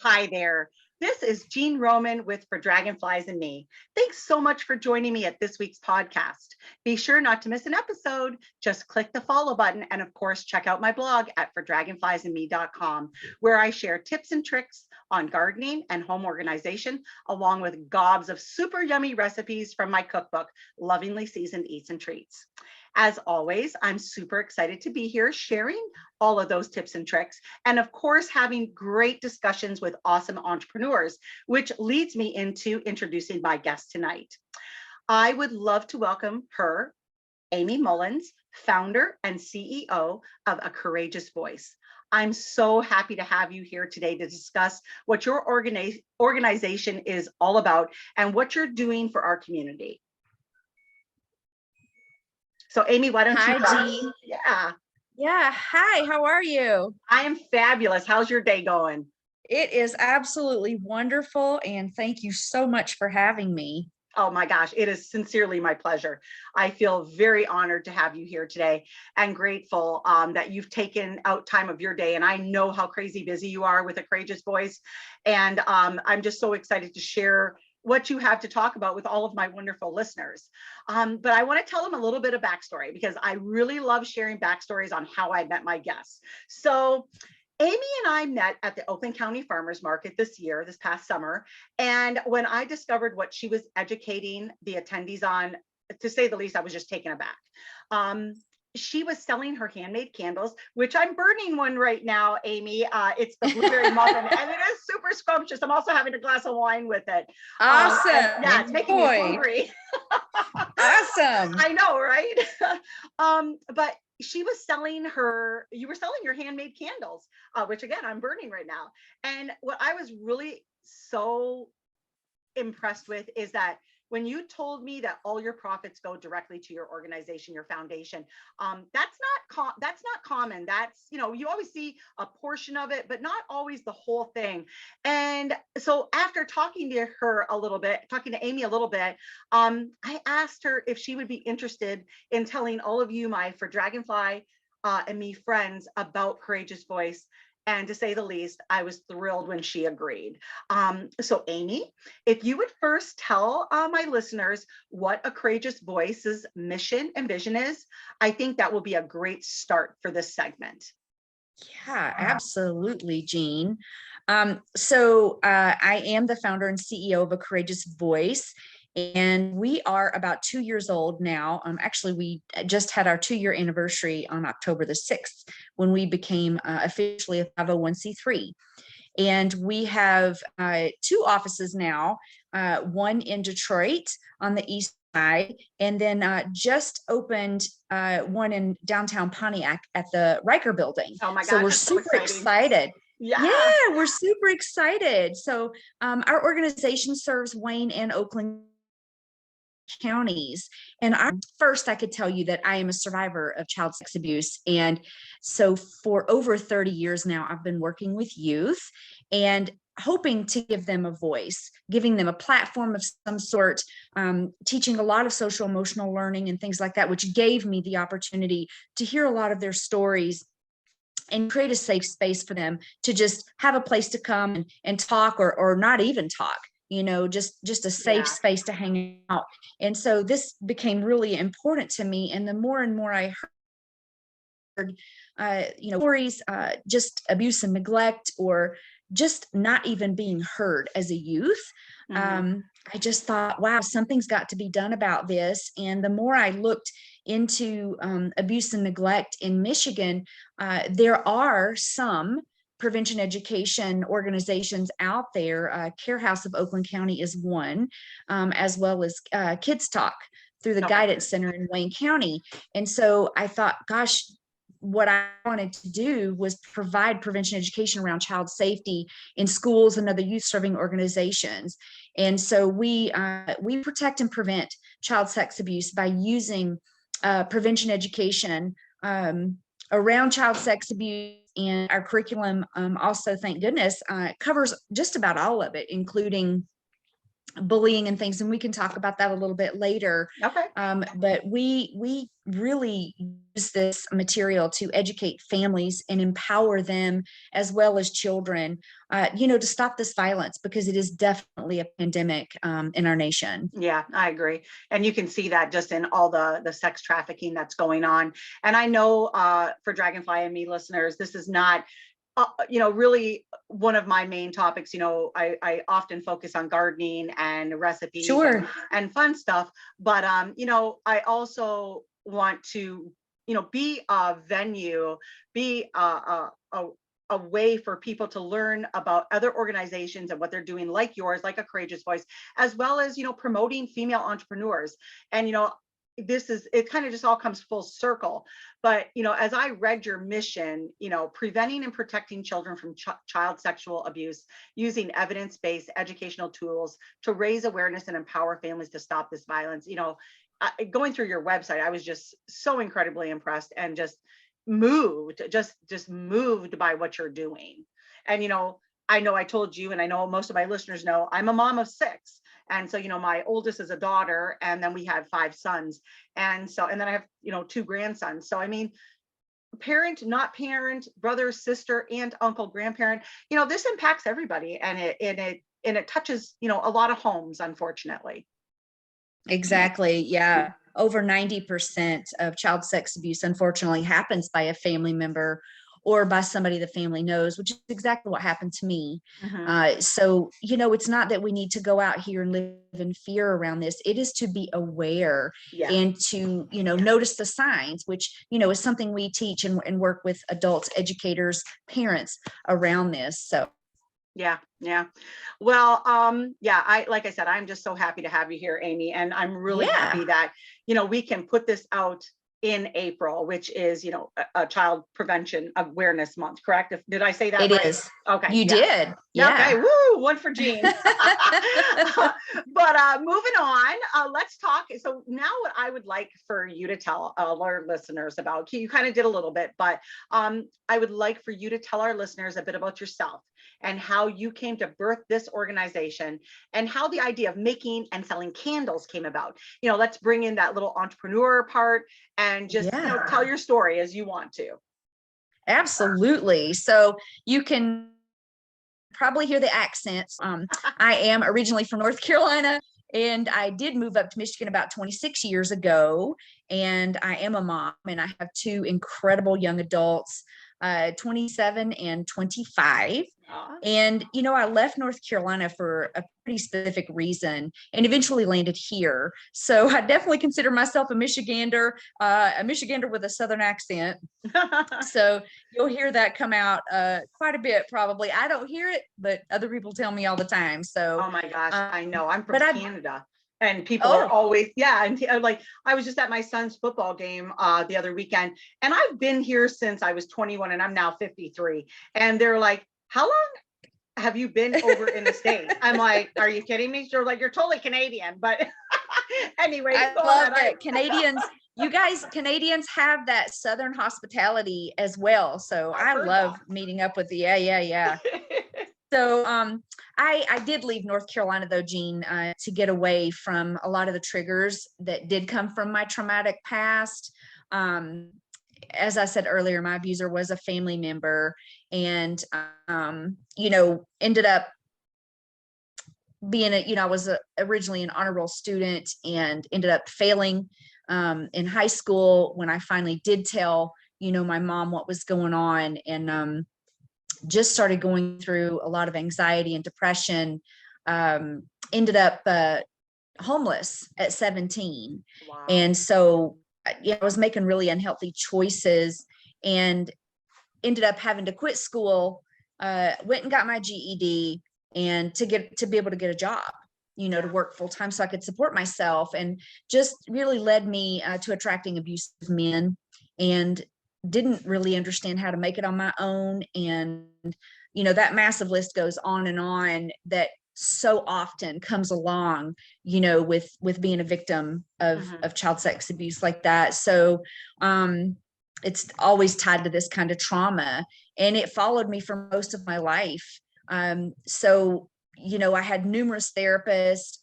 Hi there. This is Jean Roman with For Dragonflies and Me. Thanks so much for joining me at this week's podcast. Be sure not to miss an episode. Just click the follow button and of course, check out my blog at fordragonfliesandme.com, where I share tips and tricks on gardening and home organization, along with gobs of super yummy recipes from my cookbook, Lovingly Seasoned Eats and Treats. As always, I'm super excited to be here sharing all of those tips and tricks, and of course, having great discussions with awesome entrepreneurs, which leads me into introducing my guest tonight. I would love to welcome her, Amy Mullins, founder and CEO of A Courageous Voice. I'm so happy to have you here today to discuss what your organization is all about and what you're doing for our community. So Amy, why don't you? Hi, Jean. Yeah. Hi, how are you? I am fabulous. How's your day going? It is absolutely wonderful. And thank you so much for having me. Oh my gosh, it is sincerely my pleasure. I feel very honored to have you here today and grateful that you've taken out time of your day. And I know how crazy busy you are with A Courageous Voice. And I'm just so excited to share what you have to talk about with all of my wonderful listeners. But I want to tell them a little bit of backstory because I really love sharing backstories on how I met my guests. So Amy and I met at the Oakland County Farmers Market this past summer. And when I discovered what she was educating the attendees on, to say the least, I was just taken aback. She was selling her handmade candles, which I'm burning one right now, Amy. It's the blueberry muffin, and it is super scrumptious. I'm also having a glass of wine with it. Awesome. Yeah, it's making me hungry. Awesome. I know, right? But you were selling your handmade candles, which again, I'm burning right now. And what I was really so impressed with is that when you told me that all your profits go directly to your organization, your foundation, that's not common. That's, you always see a portion of it, but not always the whole thing. And so after talking to Amy a little bit, I asked her if she would be interested in telling all of you, my For Dragonfly and Me friends, about Courageous Voice. And to say the least, I was thrilled when she agreed. So Amy, if you would first tell my listeners what A Courageous Voice's mission and vision is, I think that will be a great start for this segment. Yeah, absolutely, Jean. So I am the founder and CEO of A Courageous Voice. And we are about 2 years old now. Actually, we just had our 2-year anniversary on October the 6th when we became officially a 501c3. And we have 2 offices now, one in Detroit on the east side, and then just opened one in downtown Pontiac at the Riker building. Oh my gosh, so we're super excited. Yeah, we're super excited. So our organization serves Wayne and Oakland counties. And first, I could tell you that I am a survivor of child sex abuse. And so for over 30 years now, I've been working with youth and hoping to give them a voice, giving them a platform of some sort, teaching a lot of social emotional learning and things like that, which gave me the opportunity to hear a lot of their stories and create a safe space for them to just have a place to come and talk or not even talk. Just a safe space to hang out. And so this became really important to me. And the more and more I heard, stories, just abuse and neglect, or just not even being heard as a youth, I just thought, wow, something's got to be done about this. And the more I looked into abuse and neglect in Michigan, there are some prevention education organizations out there. Care House of Oakland County is one, as well as Kids Talk through the Guidance Center in Wayne County. And so I thought, gosh, what I wanted to do was provide prevention education around child safety in schools and other youth serving organizations. And so we protect and prevent child sex abuse by using prevention education around child sex abuse. And our curriculum also, thank goodness, covers just about all of it, including bullying and things. And we can talk about that a little bit later. Okay. But we really use this material to educate families and empower them as well as children, to stop this violence, because it is definitely a pandemic in our nation. Yeah, I agree. And you can see that just in all the sex trafficking that's going on. And I know for Dragonfly and Me listeners, this is not really one of my main topics. I often focus on gardening and recipes Sure. and fun stuff. But, I also want to, be a venue, be a way for people to learn about other organizations and what they're doing, like yours, like A Courageous Voice, as well as, promoting female entrepreneurs. And, it kind of just all comes full circle. But, as I read your mission, preventing and protecting children from child sexual abuse using evidence-based educational tools to raise awareness and empower families to stop this violence, going through your website, I was just so incredibly impressed and just moved, just moved by what you're doing. And, I know I told you, and I know most of my listeners know, I'm a mom of 6. And so, my oldest is a daughter, and then we had 5 sons. And then I have, 2 grandsons. So, I mean, parent, not parent, brother, sister, aunt, uncle, grandparent, this impacts everybody. And it touches, a lot of homes, unfortunately. Exactly. Yeah. Over 90% of child sex abuse, unfortunately, happens by a family member or by somebody the family knows, which is exactly what happened to me. So, it's not that we need to go out here and live in fear around this. It is to be aware and to, notice the signs, which, is something we teach and work with adults, educators, parents around this. So. Yeah. Well, like I said, I'm just so happy to have you here, Amy. And I'm really happy that, we can put this out in April, which is, a Child Prevention Awareness Month, correct? Did I say that right? It is. Okay. You did. Yeah. Okay. Woo! One for Jean. But moving on, let's talk. So now what I would like for you to tell our listeners about, you kind of did a little bit, but I would like for you to tell our listeners a bit about yourself and how you came to birth this organization and how the idea of making and selling candles came about. Let's bring in that little entrepreneur part and just tell your story as you want to. Absolutely. So you can probably hear the accents. I am originally from North Carolina, and I did move up to Michigan about 26 years ago. And I am a mom, and I have 2 incredible young adults, 27 and 25. And, I left North Carolina for a pretty specific reason and eventually landed here. So I definitely consider myself a Michigander with a Southern accent. So you'll hear that come out quite a bit, probably. I don't hear it, but other people tell me all the time. So, oh my gosh, I know. I'm from Canada. And people are always, and like, I was just at my son's football game the other weekend, and I've been here since I was 21 and I'm now 53. And they're like, how long have you been over in the States? I'm like, are you kidding me? They're like, you're totally Canadian. But anyway, I love it. Canadians, you guys, Canadians have that Southern hospitality as well. So I love meeting up with the, yeah. So I did leave North Carolina, though, Jean, to get away from a lot of the triggers that did come from my traumatic past. As I said earlier, my abuser was a family member, and, ended up being I was originally an honor roll student and ended up failing in high school when I finally did tell, my mom what was going on, and just started going through a lot of anxiety and depression. Ended up homeless at 17. Wow. And so I was making really unhealthy choices and ended up having to quit school, went and got my GED, and to be able to get a job, to work full time so I could support myself, and just really led me to attracting abusive men, and didn't really understand how to make it on my own. And, that massive list goes on and on that so often comes along, with being a victim of child sex abuse like that. So, it's always tied to this kind of trauma, and it followed me for most of my life. So, I had numerous therapists.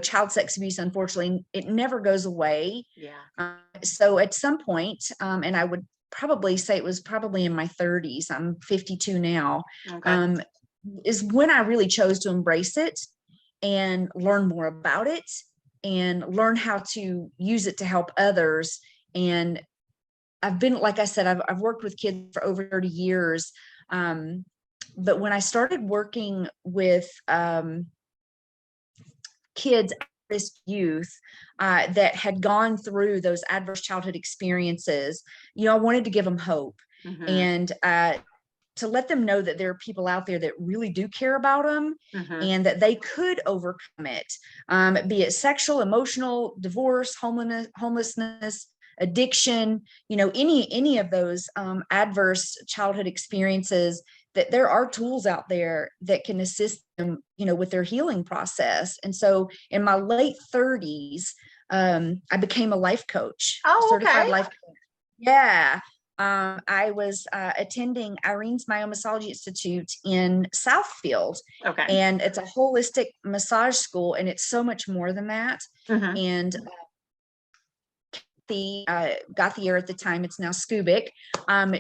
Child sex abuse, unfortunately, it never goes away. Yeah. So at some point, and I would probably say it was probably in my 30s, I'm 52 now, Okay. is when I really chose to embrace it and learn more about it and learn how to use it to help others. And I've been, like I said, I've worked with kids for over 30 years. But when I started working with kids, at-risk youth that had gone through those adverse childhood experiences, I wanted to give them hope Mm-hmm. and to let them know that there are people out there that really do care about them Mm-hmm. and that they could overcome it, be it sexual, emotional, divorce, homelessness, addiction, any of those adverse childhood experiences, that there are tools out there that can assist them, with their healing process. And so in my late 30s, I became a life coach, Oh, certified okay. life coach. Yeah. I was attending Irene's Myomassage Institute in Southfield, Okay. and it's a holistic massage school, and it's so much more than that. Mm-hmm. And the Gauthier at the time, it's now Scubik.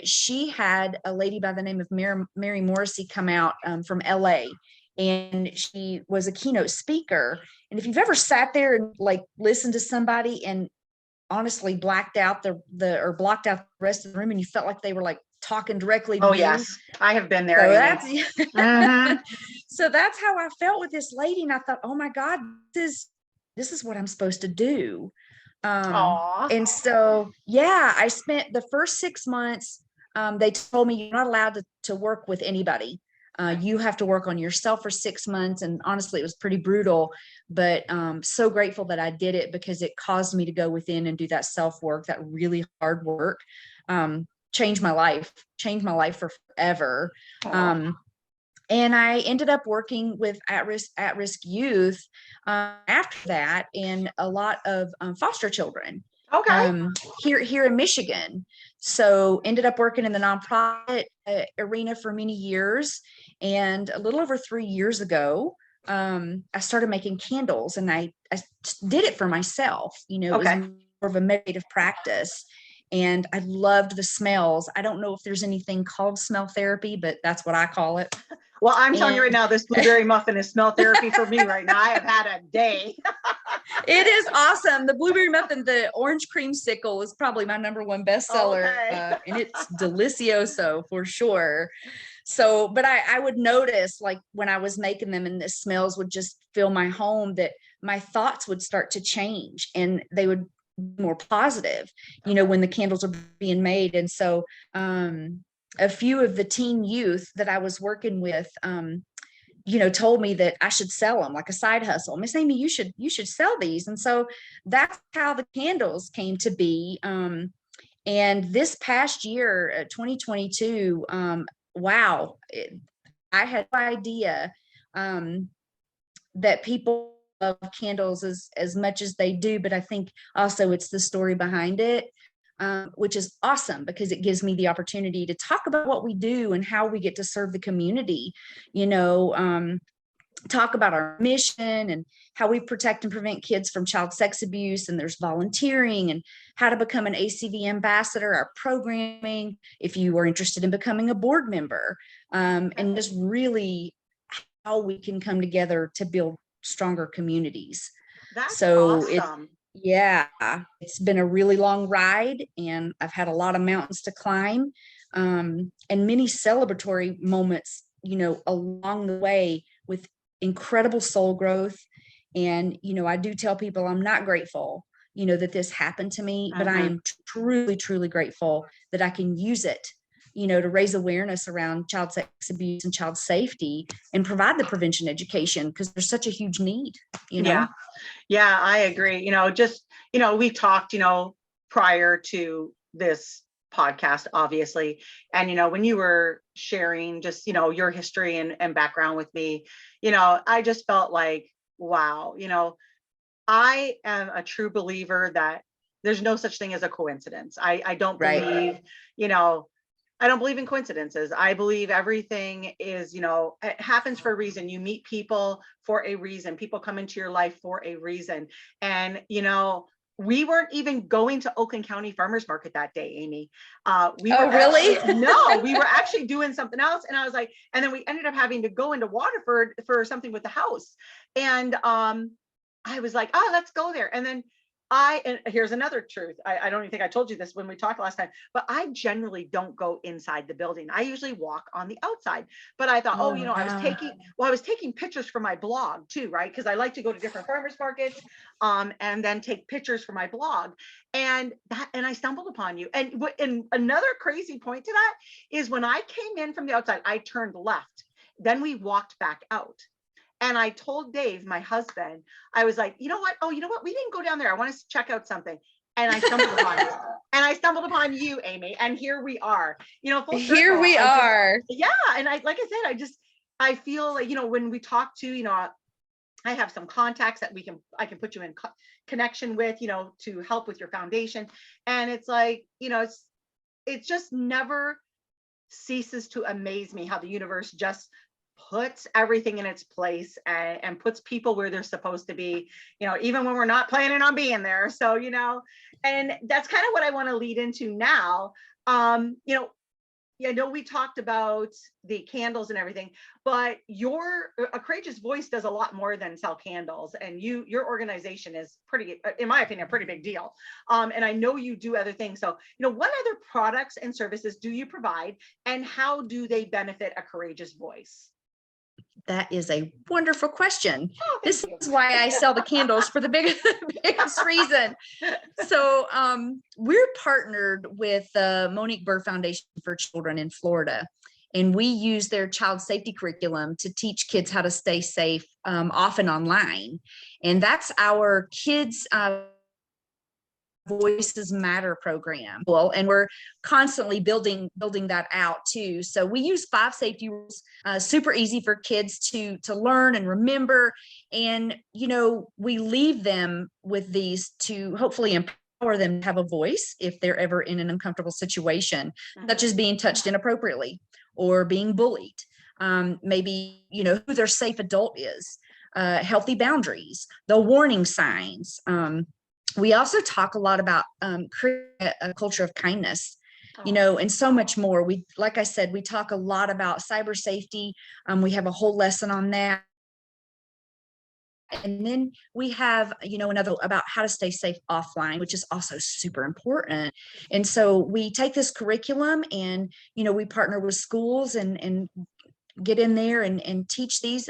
She had a lady by the name of Mary Morrissey come out from LA, and she was a keynote speaker. And if you've ever sat there and like listened to somebody and honestly blacked out or blocked out the rest of the room, and you felt like they were like talking directly to Oh, you. yes. I have been there, So Amy. that's Mm-hmm. so that's how I felt with this lady. And I thought, oh my God, this is what I'm supposed to do. Aw. And so, yeah, I spent the first 6 months. They told me you're not allowed to work with anybody. You have to work on yourself for 6 months. And honestly, it was pretty brutal, but so grateful that I did it, because it caused me to go within and do that self-work, that really hard work, changed my life for forever. Aw. And I ended up working with at-risk youth after that, and a lot of foster children Okay. here in Michigan. So ended up working in the nonprofit arena for many years, and a little over 3 years ago, I started making candles, and I did it for myself. It was Okay. more of a meditative practice. And I loved the smells. I don't know if there's anything called smell therapy, but that's what I call it. Well, I'm telling you right And now, this blueberry muffin is smell therapy for me right now. I have had a day. it is awesome. The blueberry muffin, the orange creamsicle is probably my number one bestseller, Okay. and it's delicioso for sure. So, but I would notice, like when I was making them and the smells would just fill my home, that my thoughts would start to change and they would be more positive, when the candles are being made. And so, a few of the teen youth that I was working with, told me that I should sell them like a side hustle. Miss Amy, you should sell these. And so that's how the candles came to be. And this past year, 2022, wow, I had no idea that people love candles as much as they do. But I think also it's the story behind it, which is awesome, because it gives me the opportunity to talk about what we do and how we get to serve the community, talk about our mission and how we protect and prevent kids from child sex abuse. And there's volunteering and how to become an ACV ambassador, our programming, if you are interested in becoming a board member, and just really how we can come together to build stronger communities. That's So awesome. yeah, it's been a really long ride, and I've had a lot of mountains to climb, and many celebratory moments, along the way, with incredible soul growth. And, I do tell people I'm not grateful, that this happened to me, but I Mm-hmm. am truly, truly grateful that I can use it, to raise awareness around child sex abuse and child safety and provide the prevention education, because there's such a huge need, Yeah. Yeah, I agree. We talked, prior to this podcast, obviously. And, when you were sharing just, your history and background with me, I just felt like, wow, I am a true believer that there's no such thing as a coincidence. I don't Right. believe, you know, I don't believe in coincidences. I believe everything is, it happens for a reason. You meet people for a reason. People come into your life for a reason. And, we weren't even going to Oakland County Farmers Market that day, Amy. We were really? No, we were actually doing something else. And I was like, and then we ended up having to go into Waterford for something with the house. And I was like, oh, let's go there. And then and here's another truth. I don't even think I told you this when we talked last time, but I generally don't go inside the building. I usually walk on the outside. But I thought, Wow. I was taking pictures for my blog too, right? Because I like to go to different farmers markets, and then take pictures for my blog. And I stumbled upon you. And another crazy point to that is when I came in from the outside, I turned left. Then we walked back out. And I told Dave, my husband, I was like, you know what? Oh, you know what? We didn't go down there. I want to check out something. And I stumbled upon you. And I stumbled upon you, Amy. And here we are, full circle. Here we are. Yeah. And like I said, I feel like, when we talk to, I have some contacts that I can put you in connection with, to help with your foundation. And it's like, it just never ceases to amaze me how the universe just puts everything in its place and puts people where they're supposed to be, even when we're not planning on being there. So, and that's kind of what I want to lead into now. I know we talked about the candles and everything, but a courageous voice does a lot more than sell candles. And your organization is pretty, in my opinion, a pretty big deal. And I know you do other things. So, what other products and services do you provide, and how do they benefit a courageous voice? That is a wonderful question. Oh, this is why I sell the candles, for the biggest reason. So we're partnered with the Monique Burr Foundation for Children in Florida, and we use their child safety curriculum to teach kids how to stay safe, often online. And that's our kids' Voices Matter program. Well, and we're constantly building that out too. So we use 5 safety rules, super easy for kids to learn and remember. And, we leave them with these to hopefully empower them to have a voice if they're ever in an uncomfortable situation, such as being touched inappropriately or being bullied. Maybe, who their safe adult is, healthy boundaries, the warning signs. We also talk a lot about creating a culture of kindness, and so much more. Like I said, we talk a lot about cyber safety. We have a whole lesson on that. And then we have, another about how to stay safe offline, which is also super important. And so we take this curriculum and, we partner with schools and get in there and teach these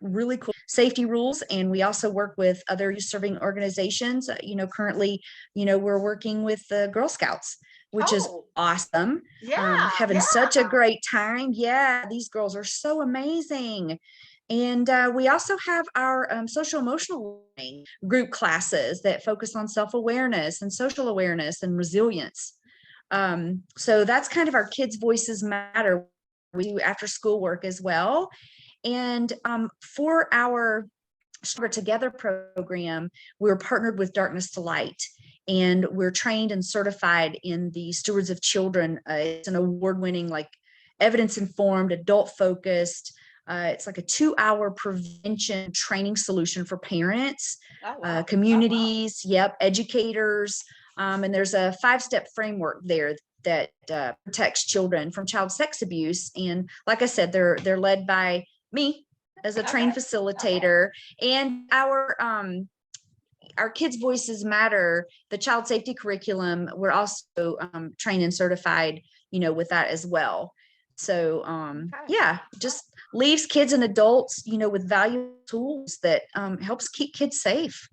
really cool safety rules. And we also work with other youth serving organizations. Currently, we're working with the Girl Scouts, which is awesome. Having such a great time. Yeah, these girls are so amazing. And we also have our social emotional learning group classes that focus on self-awareness and social awareness and resilience. So that's kind of our Kids Voices Matter. We do after school work as well. And for our Stronger Together program, we're partnered with Darkness to Light, and we're trained and certified in the Stewards of Children. It's an award-winning, evidence-informed, adult-focused. It's like a 2-hour prevention training solution for parents, communities, educators. And there's a 5-step framework there that protects children from child sex abuse. And like I said, they're led by me as a trained facilitator. And our Kids Voices Matter, the child safety curriculum, we're also trained and certified, with that as well. So just leaves kids and adults, with valuable tools that helps keep kids safe.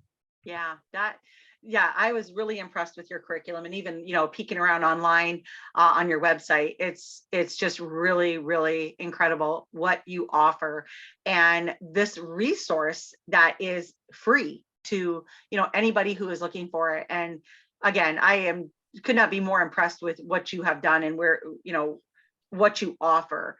Yeah, I was really impressed with your curriculum, and even, peeking around online on your website, it's just really, really incredible what you offer. And this resource that is free to, anybody who is looking for it. And again, could not be more impressed with what you have done and where, what you offer.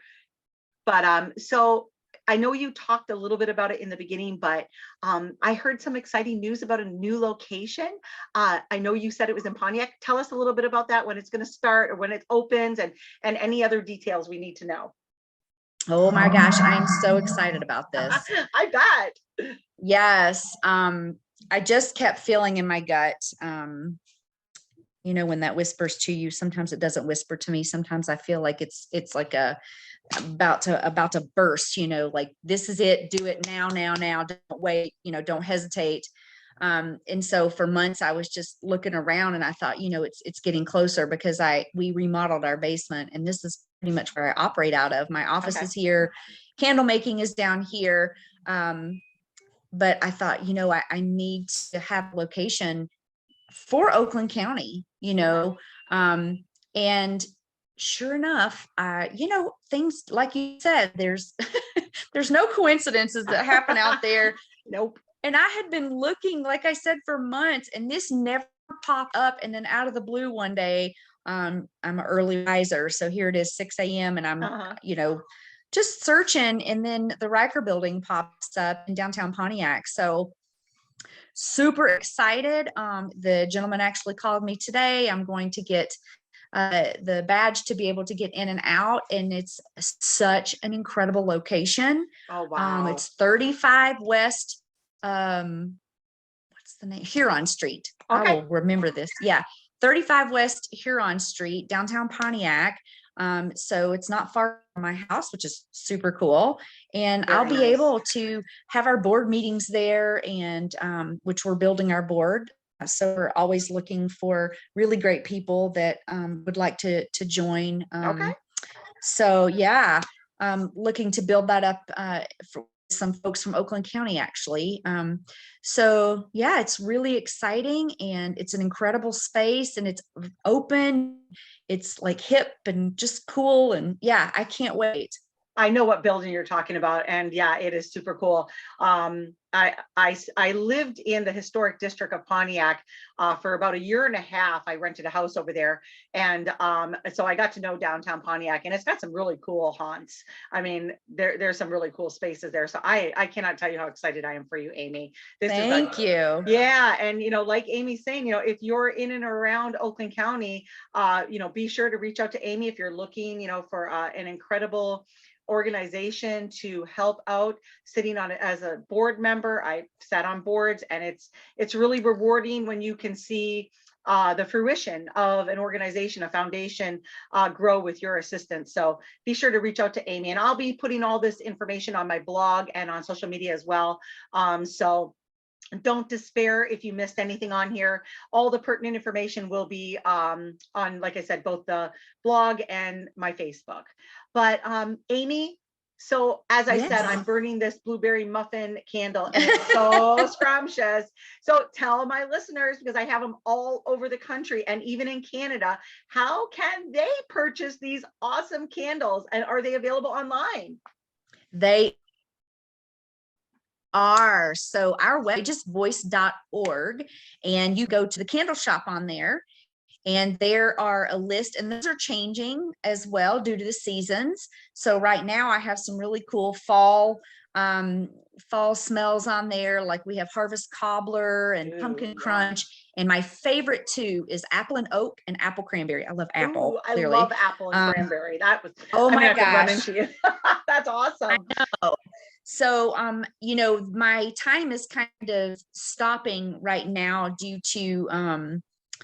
But so I know you talked a little bit about it in the beginning, but I heard some exciting news about a new location. I know you said it was in Pontiac. Tell us a little bit about that, when it's going to start or when it opens, and any other details we need to know. Oh my gosh, I'm so excited about this. I bet. Yes. I just kept feeling in my gut, when that whispers to you, sometimes it doesn't whisper to me. Sometimes I feel like it's like about to burst, like, this is it, do it now, don't wait, don't hesitate. And so for months I was just looking around and I thought, it's getting closer, because we remodeled our basement, and this is pretty much where I operate out of. My office Okay. is here, candle making is down here. But I thought, I need to have a location for Oakland County, and sure enough, things, like you said, there's there's no coincidences that happen out there. Nope. And I had been looking, like I said, for months, and this never popped up. And then out of the blue one day, I'm an early riser, so here it is, 6 a.m. and I'm just searching, and then the Riker building pops up in downtown Pontiac. So super excited. The gentleman actually called me today. I'm going to get the badge to be able to get in and out, and it's such an incredible location. Oh wow. It's 35 West, what's the name? Huron Street. Okay. I will remember this. Yeah, 35 West Huron Street, downtown Pontiac. So it's not far from my house, which is super cool. And Very I'll be nice. able to have our board meetings there, and which we're building our board. So we're always looking for really great people that would like to join. Okay. So yeah, looking to build that up for some folks from Oakland County, actually. So yeah, it's really exciting, and it's an incredible space, and it's open. It's like hip and just cool. And yeah, I can't wait. I know what building you're talking about, and yeah, it is super cool. I lived in the historic district of Pontiac for about a year and a half. I rented a house over there, and so I got to know downtown Pontiac, and it's got some really cool haunts. I mean, there's some really cool spaces there. So I cannot tell you how excited I am for you, Amy. Thank you. Yeah, and like Amy's saying, if you're in and around Oakland County, be sure to reach out to Amy if you're looking, for an incredible organization to help out. Sitting on it as a board member, I sat on boards, and it's really rewarding when you can see the fruition of an organization, a foundation, grow with your assistance. So be sure to reach out to Amy, and I'll be putting all this information on my blog and on social media as well. So don't despair if you missed anything on here. All the pertinent information will be on, like I said, both the blog and my Facebook. But Amy, so as I said, I'm burning this blueberry muffin candle, and it's so scrumptious. So tell my listeners, because I have them all over the country and even in Canada, how can they purchase these awesome candles, and are they available online? They are. So our web is voice.org, and you go to the candle shop on there, and there are a list, and those are changing as well due to the seasons. So right now I have some really cool fall smells on there. Like we have harvest cobbler and pumpkin crunch. And my favorite two is apple and oak and apple cranberry. I love apple. I love apple and cranberry. That was, oh my gosh, run into you. That's awesome. I know. So, my time is kind of stopping right now due to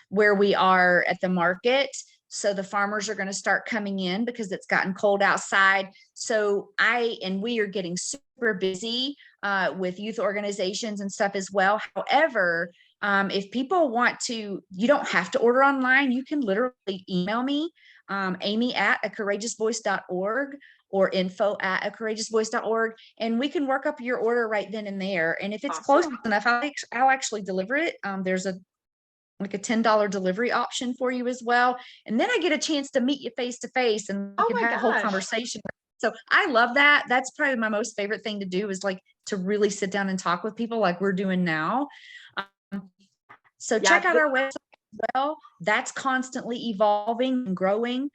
where we are at the market. So the farmers are going to start coming in because it's gotten cold outside. So we are getting super busy with youth organizations and stuff as well. However, if people want to, you don't have to order online. You can literally email me, amy@acourageousvoice.org or info@acourageousvoice.org, and we can work up your order right then and there. And if it's close enough, I'll actually deliver it. There's a $10 delivery option for you as well. And then I get a chance to meet you face to face, and we can have a whole conversation. So I love that. That's probably my most favorite thing to do, is like to really sit down and talk with people like we're doing now. So check out our website as well. That's constantly evolving and growing.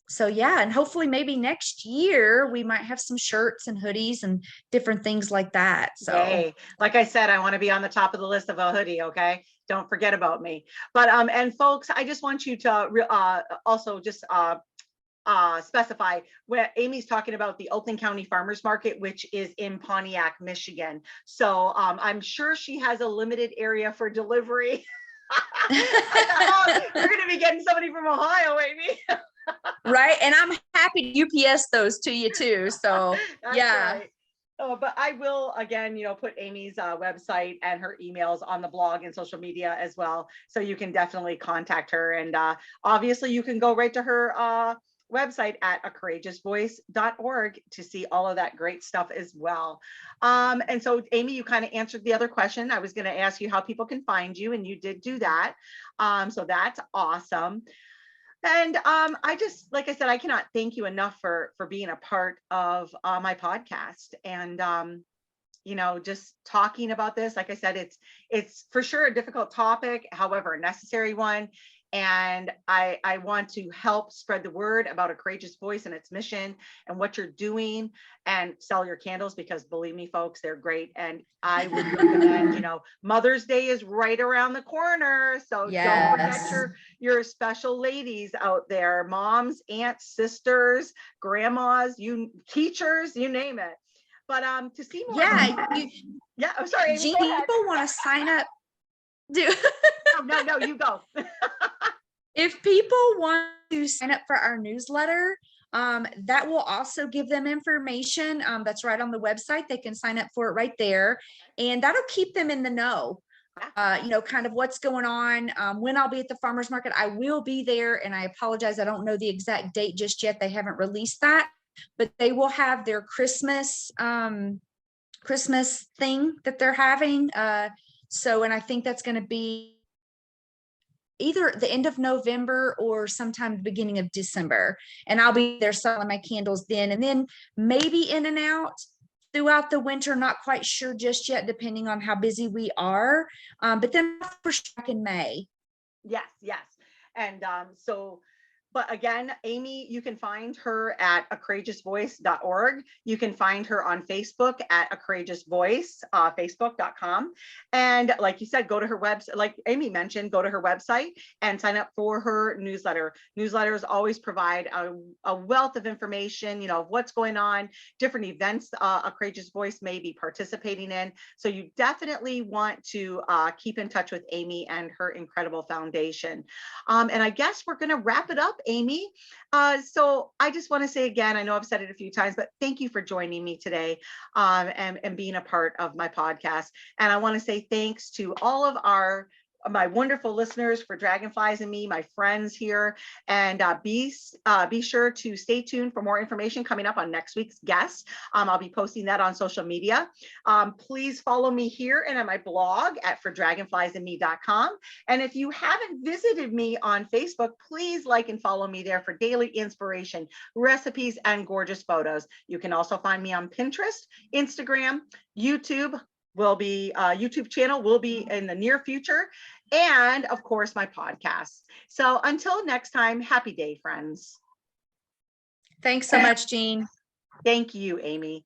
So yeah, and hopefully maybe next year we might have some shirts and hoodies and different things like that. So Yay. Like I said, I want to be on the top of the list of a hoodie. Okay. Don't forget about me. But, and folks, I just want you to, also just, specify where Amy's talking about the Oakland County Farmers Market, which is in Pontiac, Michigan. So, I'm sure she has a limited area for delivery. I thought, oh, you're going to be getting somebody from Ohio, Amy. right. And I'm happy to UPS those to you too. So That's yeah. right. Oh, but I will again, put Amy's website and her emails on the blog and social media as well. So you can definitely contact her. And obviously you can go right to her website at acourageousvoice.org to see all of that great stuff as well. And so Amy, you kind of answered the other question. I was going to ask you how people can find you, and you did do that. So that's awesome. And I just, like I said, I cannot thank you enough for being a part of my podcast. And just talking about this. Like I said, it's for sure a difficult topic, however, a necessary one. And I want to help spread the word about A Courageous Voice and its mission and what you're doing, and sell your candles, because believe me, folks, they're great. And I would recommend, Mother's Day is right around the corner. So don't forget Yes. your special ladies out there, moms, aunts, sisters, grandmas, you teachers, you name it. But to see more. Yeah. Yeah, I'm sorry, Amy, Jean, go ahead. people want to sign up. Do No, you go. if people want to sign up for our newsletter, that will also give them information. That's right on the website. They can sign up for it right there, and that'll keep them in the know. Kind of what's going on, when I'll be at the farmers market. I will be there, and I apologize, I don't know the exact date just yet. They haven't released that, but they will have their Christmas thing that they're having. And I think that's going to be either the end of November or sometime the beginning of December. And I'll be there selling my candles then, and then maybe in and out throughout the winter. Not quite sure just yet, depending on how busy we are. But then for sure in May. Yes. And but again, Amy, you can find her at acourageousvoice.org. You can find her on Facebook at A Courageous Voice, facebook.com. And like you said, go to her website, like Amy mentioned, go to her website and sign up for her newsletter. Newsletters always provide a wealth of information, of what's going on, different events A Courageous Voice may be participating in. So you definitely want to keep in touch with Amy and her incredible foundation. And I guess we're going to wrap it up, Amy. So I just want to say again, I know I've said it a few times, but thank you for joining me today, and being a part of my podcast. And I want to say thanks to all of my wonderful listeners for Dragonflies and Me, my friends here. And be sure to stay tuned for more information coming up on next week's guest. I'll be posting that on social media. Please follow me here and on my blog at fordragonfliesandme.com. And if you haven't visited me on Facebook, please like and follow me there for daily inspiration, recipes, and gorgeous photos. You can also find me on Pinterest, Instagram, YouTube. YouTube channel will be in the near future, and of course my podcast. So until next time, happy day, friends. Thanks so much, Jean. Thank you, Amy.